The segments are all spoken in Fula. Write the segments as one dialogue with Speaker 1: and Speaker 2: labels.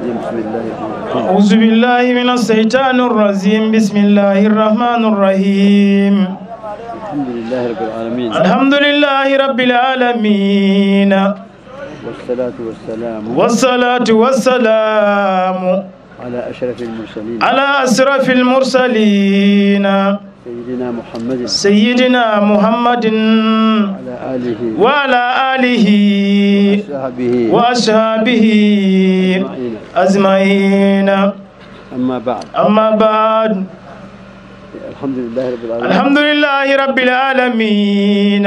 Speaker 1: أعوذ بالله من الشيطان الرجيم بسم الله الرحمن الرحيم
Speaker 2: الحمد لله رب العالمين
Speaker 1: الحمد لله رب العالمين والصلاة والسلام
Speaker 2: على
Speaker 1: أشرف المرسلين سيدنا محمد وعلى آله وأصحابه أجمعين أما بعد الحمد لله رب العالمين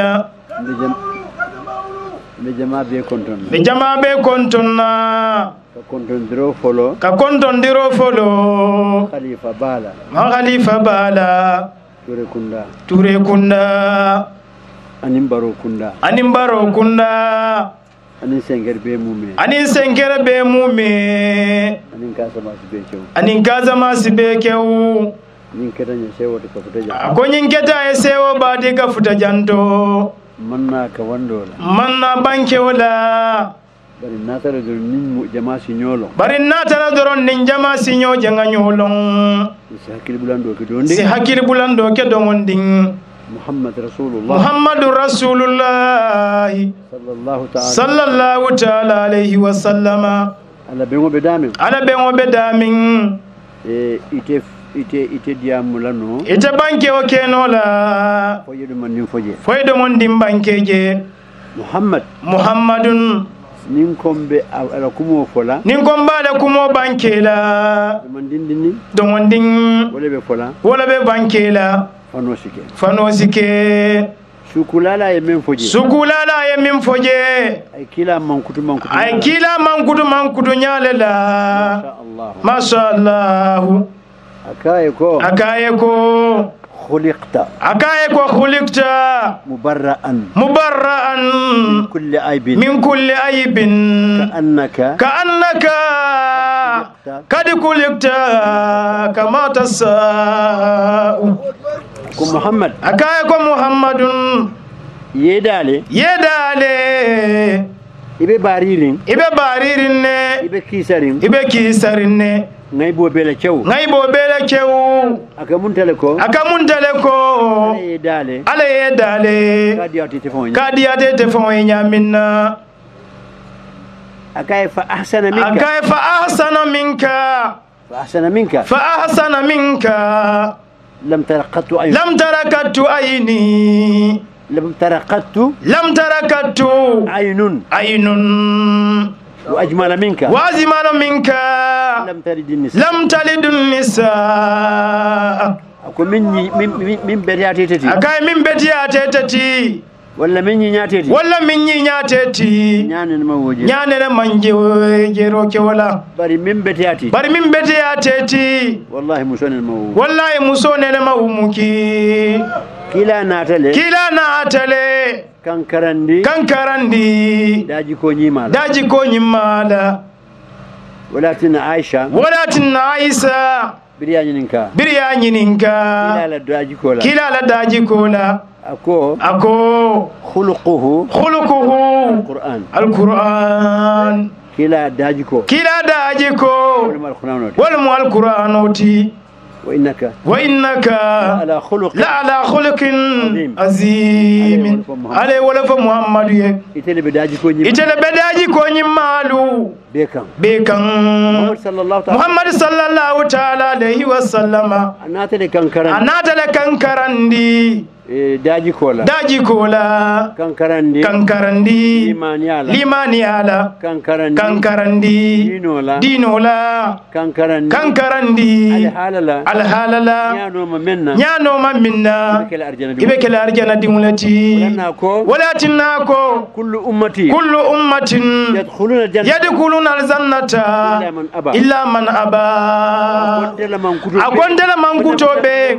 Speaker 1: بجماعة بكونتنا ككونتندرو فلو خليفة بالا Ture kunda
Speaker 2: Animbaro kunda Anin
Speaker 1: sengere be mume Anin kaza masibekeu Akonyin keta esewo badi ka futa janto
Speaker 2: Manna
Speaker 1: banke wala
Speaker 2: Bari natara doron
Speaker 1: nin jama sinyo janga nyolong si hakili bulando ke dongonding Muhammadur Rasulullah sallallahu ta'ala alayhi wa sallama
Speaker 2: ala bengo
Speaker 1: bedamin
Speaker 2: ite diamulano
Speaker 1: ite banke o kenola foydo mon dim bankeje Muhammadun
Speaker 2: Ninkombe ala kumo fola
Speaker 1: ala kumo bankela domonding wala be bankela fanosike
Speaker 2: sukulala ye min foje ay kila mankutu nyalela
Speaker 1: masha Allah akaye ko
Speaker 2: khuliqta mubarra'an
Speaker 1: min kulli aibin ka'annaka kad khuliqta kama tasa'u
Speaker 2: ko Muhammad
Speaker 1: akaye ko Muhammadun
Speaker 2: yedale ibe baririn ne ibe kisarin ne ngay bo bele cew akamuntale ko ala yedale kadiyate tefon nyaminna akay fa ahsana minka lam tarakattu aynun وأجمل منك لم تلد النساء أكو من بدياتي أكاي من بدياتي ولا مني نياتي نانا منجي جيروكي ولا بري من بدياتي والله مسون المومكي كلا ناتلي kankarandi daji ko nyimala walatin aisha biryanyininka kila la daji kola ako khuluquhu alquran kila daji ko wal alquranoti وإنك لعلى خلق عظيم عليه ولا محمد يتلي بداجي كوني مالو بكم محمد صلى الله تعالى عليه وسلم أنا تلكنكرندي daji kola kankarandi limaniala kankarandi dinola kankarandi alhalala nyanoma minna ibekela arjana dimulati walatinako kullu ummatin yadkhuluna aljannata illa man aba akondela mankutobe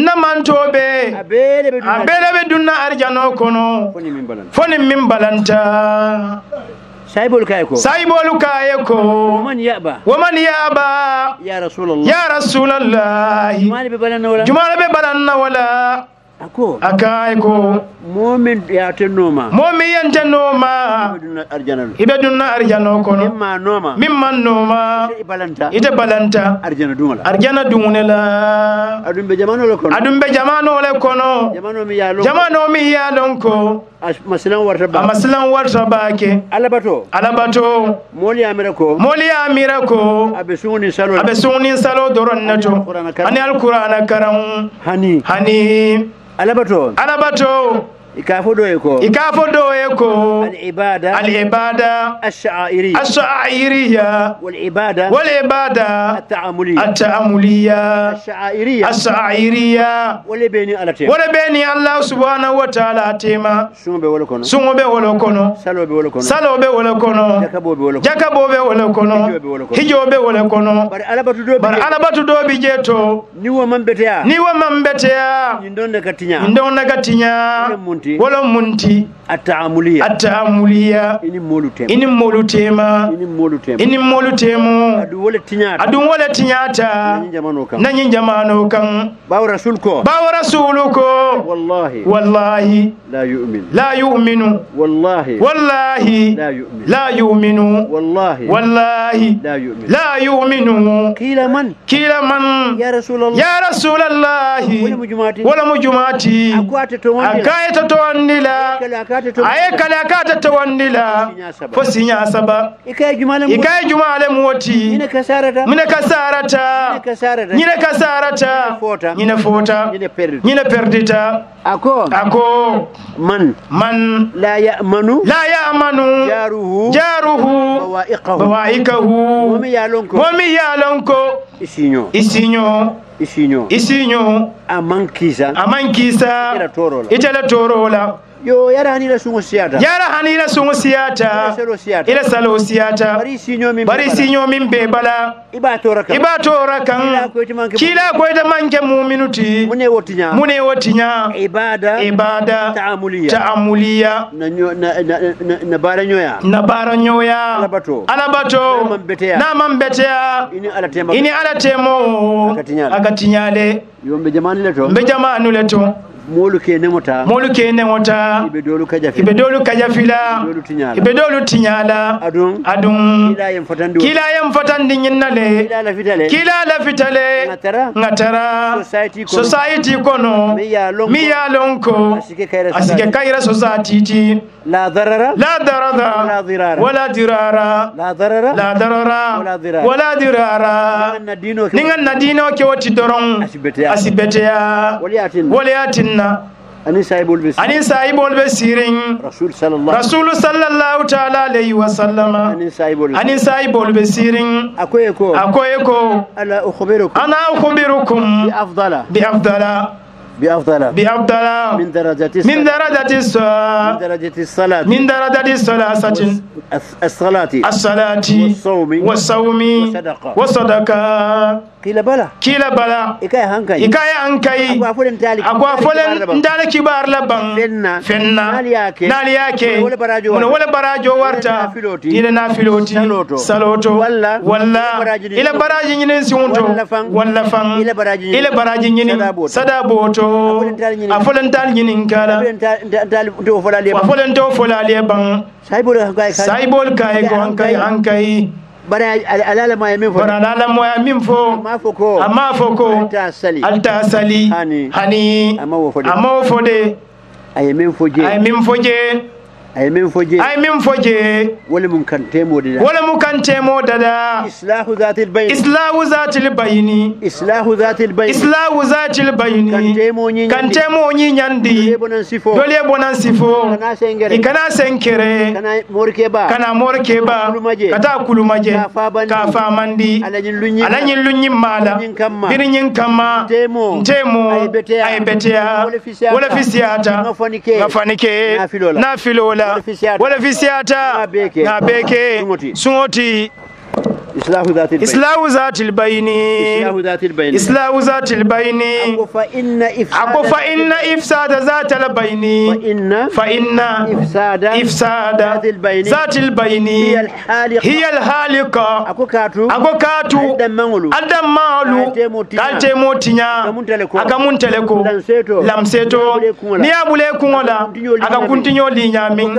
Speaker 2: namantobe abele be dunna arjano kono foni min balanta saibol kayeko waman yaba ya rasulullah jumala be balanna wala
Speaker 1: akaye ko
Speaker 2: momin yatenoma
Speaker 1: momi yantenoma ibe dunna arjano kono mimma noma ite balanta arjana dungunela
Speaker 2: adumbe jamano le kono
Speaker 1: jamano mi yalon ko
Speaker 2: maslan
Speaker 1: warta bake alabato moli amira ko abe suni salo doron nato ani alqur'ana karam hani alabato ikafo doye ko al-ibada ash-sha'iriyya wal-ibada at-ta'amuliyya ash-sha'iriyya wala beni Allah subhanahu wa ta'ala tema sungobe wala kono salobe wala kono jakabobe wala kono hijobe wala kono bar alabatu do bi jeto niwo mambetea ndonde katinya wala munti at-ta'amuliyya ini molutema adu wala tinyata nanyi jamano kan bawo rasuluko wallahi la yu'minu wallahi la yu'minu kila man ya rasulullah wala mujumati akayata tawandila ayekala akata tawandila fosinya saba ikaye jumale muwati mine kasarata nyine fota nyine perdita ako man la ya'manu jaruhu bawaikahu wami yalonko isinyo amankisa itala torola yo yara hanira sungo siyata ila salo siyata bari sinyo min be bala ibatora kan kila ko ita manke mu'minuti mune wotinya ibada ta'amuliyya na baranyoya alabato na mambetea ini alatemo akatinyale yombe jamanu leto molu ke nemota ibe dolu kajafila ibe dolu tinyala adun kila yam fatandi nyinnale kila la fitale ngatara society kono mi yalonko asike kaira society ti la darara wala dirara ningan nadino ke woti doron asibetea waliatin ani saibul besirin rasul sallallahu ta'ala alayhi wa sallama ani saibul besirin akoyeko ana ukhbirukum bi afdala من درجة الصلاة والصوم والصدقة kila bala ikaya hankai akwa folen ndale kibar laban fenna nali yake muna wala barajo warta ila nafiloti saloto walla ila baraji nyine siunto walla fang ila baraji nyine sadaboto afolen tal nyine kala afolen to folale ban saibol kai ko hankai bara alala moya min fo amma foko altasali hani amma fode ay min foje wala mun kantemo dada islahu zatil bayni kantemo nyi nyandi dole bonan sifo ikana senkere kana morkeba kata kulumaje ka famandi alanyin lunyin mala birin kama temo ay betea wala fisiata ngafanike nafilola wala fisiata na beke sungoti إصلاح ذات البين إصلاح ذات البين أكو فإن إفساد ذات البين فإن إفساد ذات البين هي الحالقة أكو كاتو الدمالو كالتي موتينيا akamunteleko lamseto ni abule kungola akakuntinyo linyami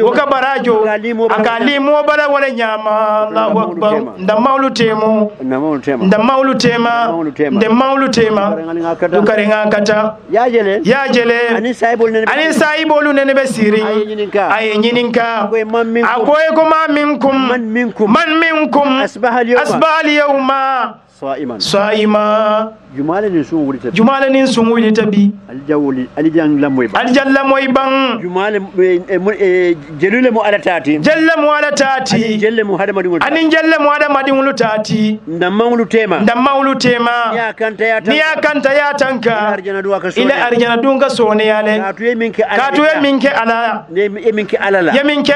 Speaker 1: wakabarajo akalimo bala wala nyama Allahu akbar ndamaulu temo ndamaulu tema dukarenga kata yajele ani saibolu nene besiri ay nyininka akoy ko man minkum asbahal yawma صائما جمالة سونغولي تبي الجل موي بان جل مو على تاتي جل مو هذا مدين تاتي ndamawlu tema niya kanta ya tanka ila arjana dunga sone yale katuye minke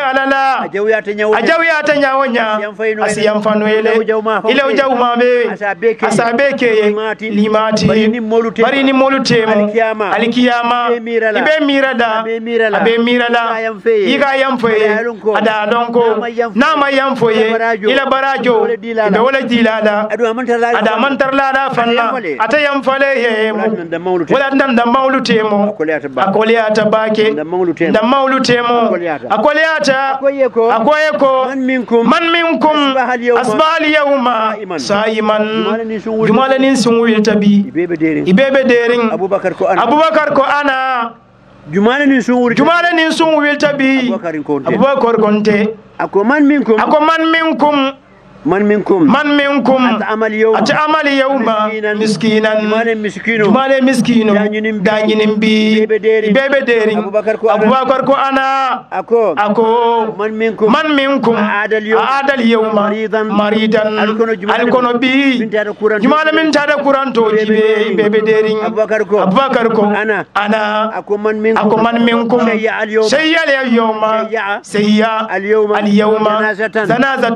Speaker 1: alala ajawiyata nyawonya asiyamfano ile ujawmabe asabeke limati bari ni molu temu alikiyama ibe mirada yiga yamfoye ada donko nama yamfoye ila barajo ibe wala dilala ada mantarlada fanna ata yamfale he wala ndam mawlu temu akoliyata bake ndam mawlu temu akoliyata akoyeko man minkum asbali yawma saiman jumala nin sunwil tabi ibebe derin abubakar ko ana jumala nin sunwil tabi abubakar konte ako man minkum أتعمل يوما مسكينا جمال مسكينو دانينم بي بيبي ديرين أبو بكر كو أنا أكو من منكم عاد اليوم مريضا الكونو بي جمال من تادا قران توجي بيبي ديرين أبو بكر كو أنا أكو من منكم سيا اليوم زنازة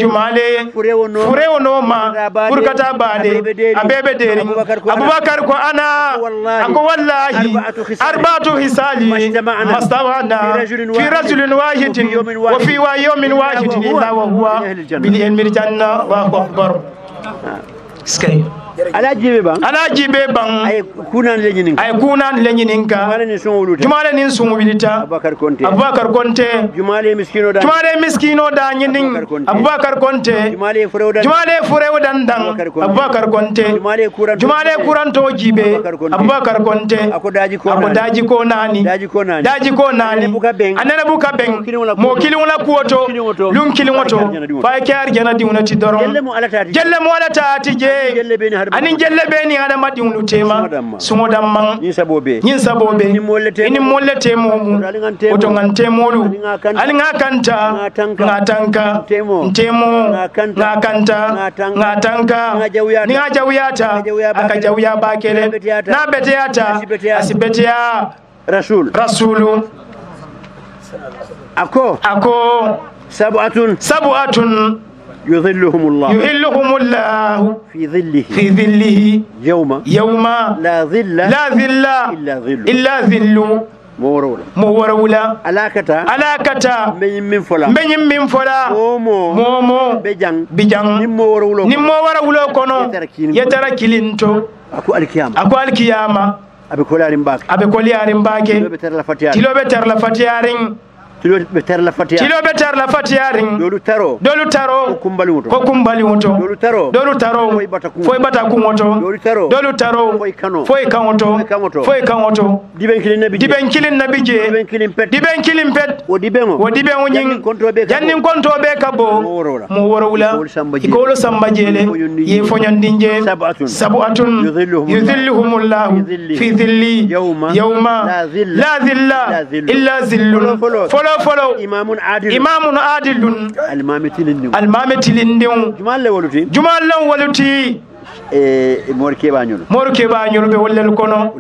Speaker 1: جمال furewo noma burkata bade abebe deri abubakar ko ana ako wallahi arba'atu hisali mastawana fi rajulin wahidin wa fi yawmin wahidin illa wa huwa bil ilmi janna wa akbar skay alajibe bang ay kunan lenyinin ka jumale nin sungulita abubakar konte jumale miskino da nyinin abubakar konte jumale furew dandang abubakar konte jumale kuranto jibe abubakar konte ako daji ko nani anana buka beng mo kilingula kuoto lum kilimoto fa kyar jana diuna ti doron jelle mo ala taati je anin jelle beni hada madiunu tema sumo damman yin sabobe ni mollete momu oto ngante molu alinga kanta ngatanka ntemo ngakanta ngatanka ni ajawiyata akajawya bakele na beteyata asibeteya rasulu ako sab'atun يظلهم الله في ظله يوم لا ظل إلا ظل مورولا علاكتا من فلا مومو بجان نمو ورولا كونو يتركيلنتو أكو الكيامة أبي كوليارين باكي تلو بتر لفتيارين tilo betar la fatiyarin dolu taro ko kumbali woto dolu taro foy bata ku woto dolu taro foy kan woto diben kilin nabi je diben kilin pet wo diben nyin jannin konto be kabo mo worowla ikolo samba jele ye fonyandinje sabuatun yuzilluhumullahu fi dhilli yawma la dhilla illa zillun follow imamun adilun almamitilindin jumal waluti
Speaker 2: morke bañol
Speaker 1: be wollel kono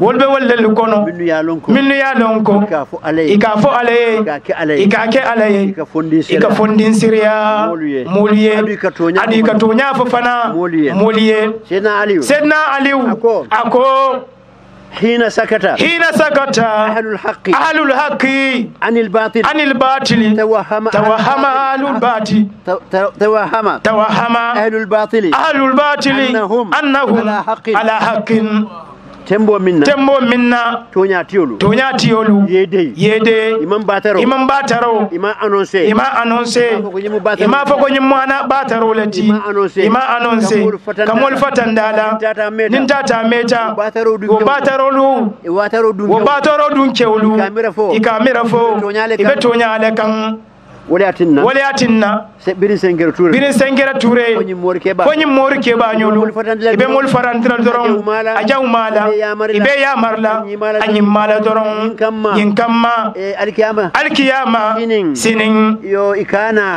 Speaker 1: wolbe wollel kono minnu ya lonko ika fo alaye ika ke alaye ika fondin siriya moliye adi ka tonya fo fana moliye sedna aliou ako
Speaker 2: حين سكت أهل
Speaker 1: الحق
Speaker 2: عن
Speaker 1: الباطل توهم أهل الباطل أنهم على حق
Speaker 2: tembo minna tonya tiolu yede imam bataro ima annoncer ima foko nyimwana bataro lati ima annoncer kamol fatandala nin tata meta go bataro dun kewlu ikamira fo ibe tonya le kan waliatinna birin sengera
Speaker 1: toure konyim morke bañolu ibe mol farantira doron ajaw mala ibe ya marla anyim mala doron yin kamma alkiyama sinin
Speaker 2: yo ikana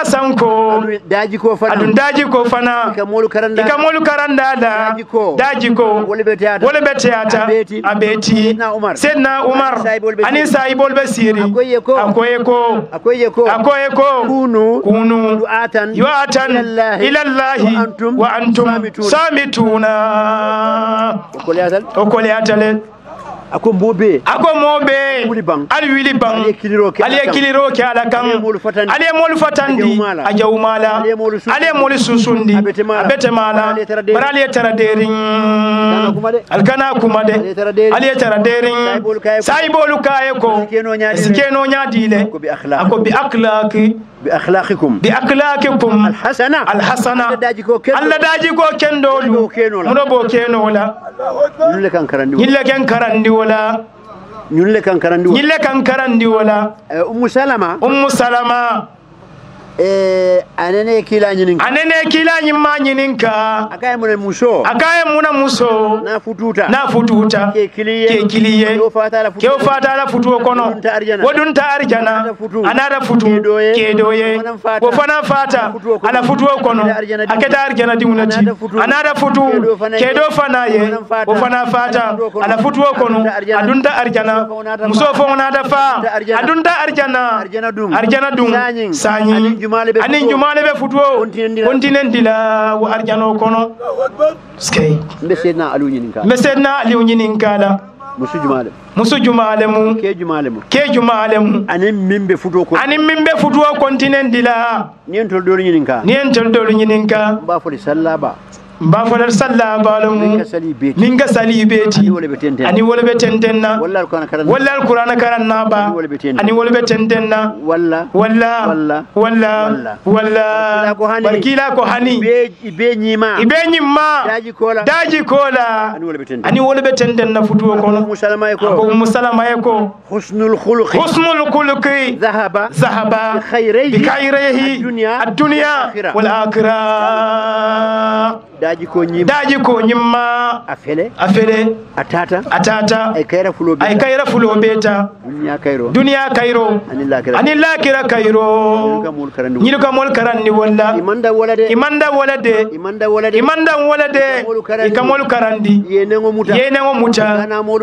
Speaker 2: sanko daji ko fana ikamolu karanda daji ko wole beteata abeti sedna umar ani saibol basiri akoye ko kunu du'atan ila allahi wa antum samituna okoliatale ako mobe ali wili bang ali kiliro ke ala kan ali mol fatandi ajawmala ali mol susundi abete mala barali taraderin alkana kumade ali taraderin saibolu kaye ko sikeno nyadile ako bi akhlaqikum alhasana alla daji ko kendolu muno bo kenola yille kan karandi wala ñulle kan
Speaker 1: karandi wala
Speaker 2: ummu salama anene kila nyinka akaye muna muso na fututa ke kiliye ke fatala futuo kono wodun ta arjana anara futu kedoye wo fana fata ala futuo kono aketa arjana dimunati anara futu kedo fana ye wo fana fata ala futuo kono adunta arjana muso fo nada fa adunta arjana dum sanyi anin jumale be futuo kontinenti la wa arjano kono skay mesedna aliou nyininka
Speaker 1: la musu jumale mu ke jumale mu
Speaker 2: anin mimbe futuo
Speaker 1: kontinenti la
Speaker 2: nien tol dolu
Speaker 1: nyininka ba fodal salla balum ninga sali beti ani wolbe tentenna walla alquran karanna ba ani wolbe tentenna walla barkila ko hani ibe nyima daji kola ani wolbe tentenna futuo kono musalama ko husnul khuluqi dhahaba bi khayrihi ad-dunya wal akhirah daji ko nyimma afele atata
Speaker 2: ay kayra
Speaker 1: fulo beta dunya kayro anilla kira kayro nyiluka mol karandi walla imanda walade ikamol karandi yenengo muta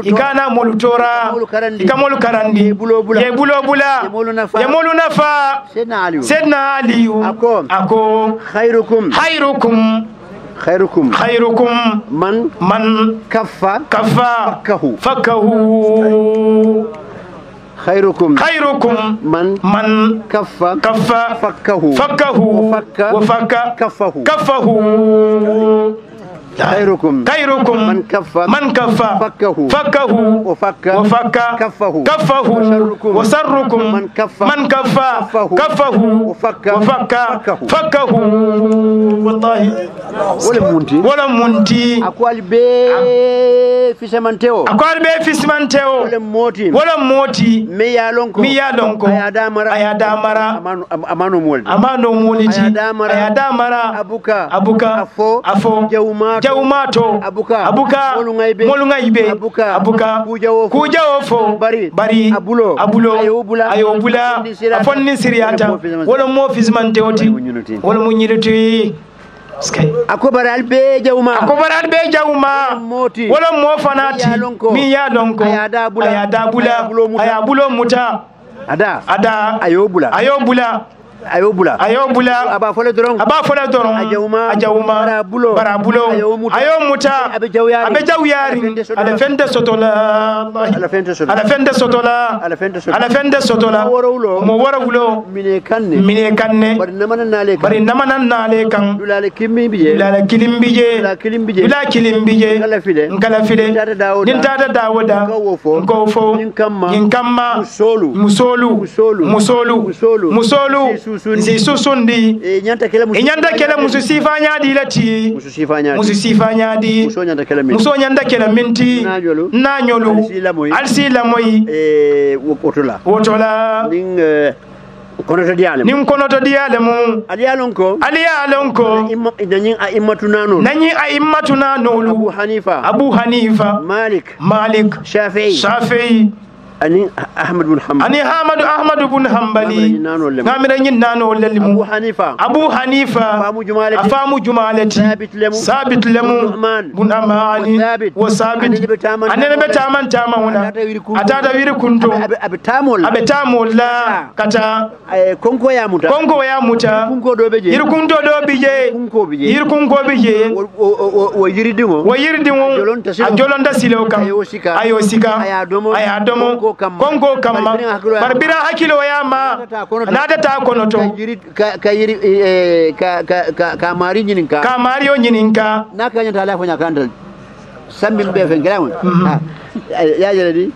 Speaker 1: ikana molutora ikamol karandi ye bulo bula yemolu nafa sedna aliou ako khairukum man kaffa fakahu
Speaker 2: خيركم
Speaker 1: من كف فكه وفك كفه
Speaker 2: خيركم
Speaker 1: من كف فكه وفك كفه وسركم من كف كفه وفك فكه والله ولا منتي
Speaker 2: أقوال بي في سمنتو ولا موتي ميالونكو أيادامرا أمانو مولتي
Speaker 1: أيادامرا أبوكا
Speaker 2: أفو
Speaker 1: جوما
Speaker 2: jawmato abuka molungaibe abuka kuja ofo bari abulo ayobula afonni siriyata wala mo fismante oti wala mo nyiliti
Speaker 1: akobaral be jawma
Speaker 2: wala mo fanati mi ya lonko ayada bulo muta ada ayobula aba fola doron ajawma barabulo ayo muta abe jawyari ala fende sotola mo wara wulo mine kanne bari namana nale kan dulala kilimbiye ngala file nin tata dawoda ko fo nin kamma musolu si susundi nyanta kala musu sifanya di lati musu sifanya di muso nyanda kala minti nanyolu alsila moy wotola ning konoto diale mu aliyalon ko nanyi aimmatu nanu Abu Hanifa Malik Shafi'i ani Ahmad bin Hanbali ngamira nyin nano lelimu Abu Hanifa afamu jumalati sabit lemu bun amani wa sabit anene betaman tamawuna atata wiri kunto abetamol la kata konko ya muta yiri kunto do bije wo yiridingo ajolonda siloka ayosika ayadomo kongo kamma barbira hakilo yama nada ta konoto ka mari nyininka nakanya ta lafa nyakanda sambil be fen grawon ya jeledi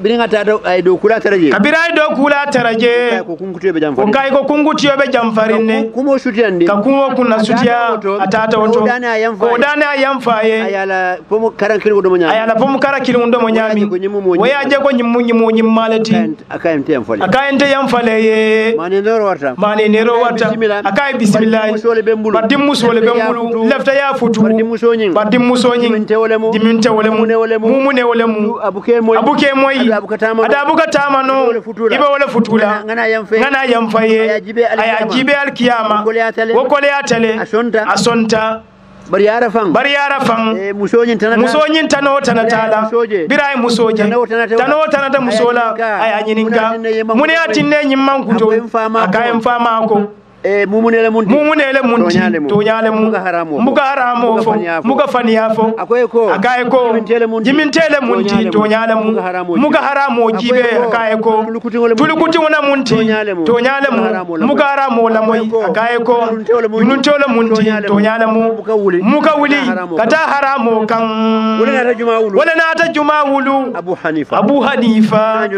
Speaker 2: biringa ta ay do kula taraje kabira ay do kula taraje ko kungutiyo be jamfarinne kumo sutiyande ka kumo kunna sutiya atata woto ko dana yamfaye ayala pomo karakil do mo nyami waya je ko nyimmu nyimmalati akayente yamfale ye mane nero warta akay bismillah badim musole bembulu lefta ya futu badim musonyi diminte mumune wolemu abuke moyi ada abukatama no ibe wala futula ngana yamfaye ayajibe alkiyama wokole atale asonta bari yara fang musonyin tano tanatala birai musoje tano tanata musola ayanyininka mune atinne nyimman kuto akayem fama ko mumunele munti tonyale muga haramo fo muga faniafo akayeko jimintele munti tonyale muga haramo jibe akayeko tulukuti wona munti tonyale muga haramo la moy akayeko yununtole munti tonyale muga wuli kata haramo kan wala nata juma wulu Abu Hanifa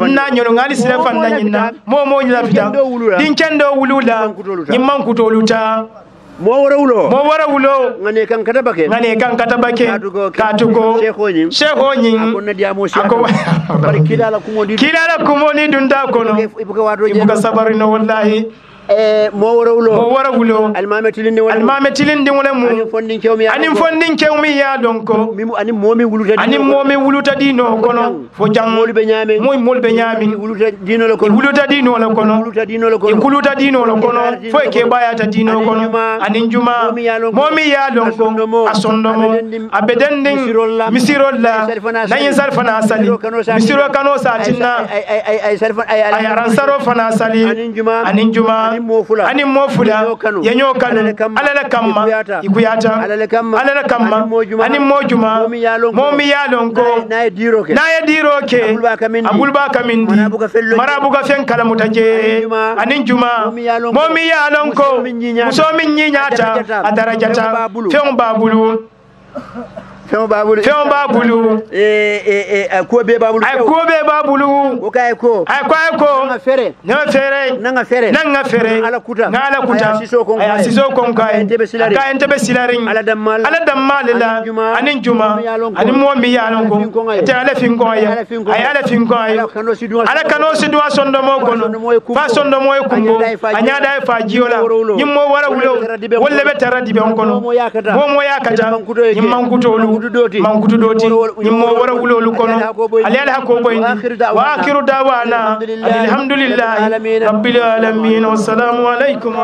Speaker 2: nanyolo ngali silafan nanyina momo nyafita dinkendo wulula nyimman kutoluta mo wara wulo ngane kan katabake katugo shekho nyin ako kilala kumoni dunda kono ibuka sabari no wallahi mo wara wulo almametilinde wala mu anin fondin kewmi ya donko anin momi wuluta dino kono fo jang molbe nyami wuluta dino la kono fo ke bayata dino kono anin juma momi ya donko asondomo abedending misirolla nayin sarfana sali misiro kano satinna ay aransaro fana sali anin juma ani mofula yanyo kanu alala kamma ikuyata alala kamma ani mojuma momi yalonko na diroke abulba kamindi marabuga fen kala mutaje ani juma momi yalonko musomi nyinyata adarajata fen babulu feŋo babulu ko be babulu o kay ko nanga fere ala kuta
Speaker 1: aya siso kon kay ka entebe silarin ala dammal la anin juma anin mo mi yalon ko te ala fin ko ya ay ala fin ko ay ala kano si duwa sondo mo kono fa sondo mo e kumbo anya da fa jiola nyimmo wara wulo wolle be taradi be on kono bo mo yakata nyimman kutolu mankutu doti nyimmo wara wulo lu kono ali ala ko boy wa akhiru dawana alhamdulillah rabbil alamin wassalamu alaikum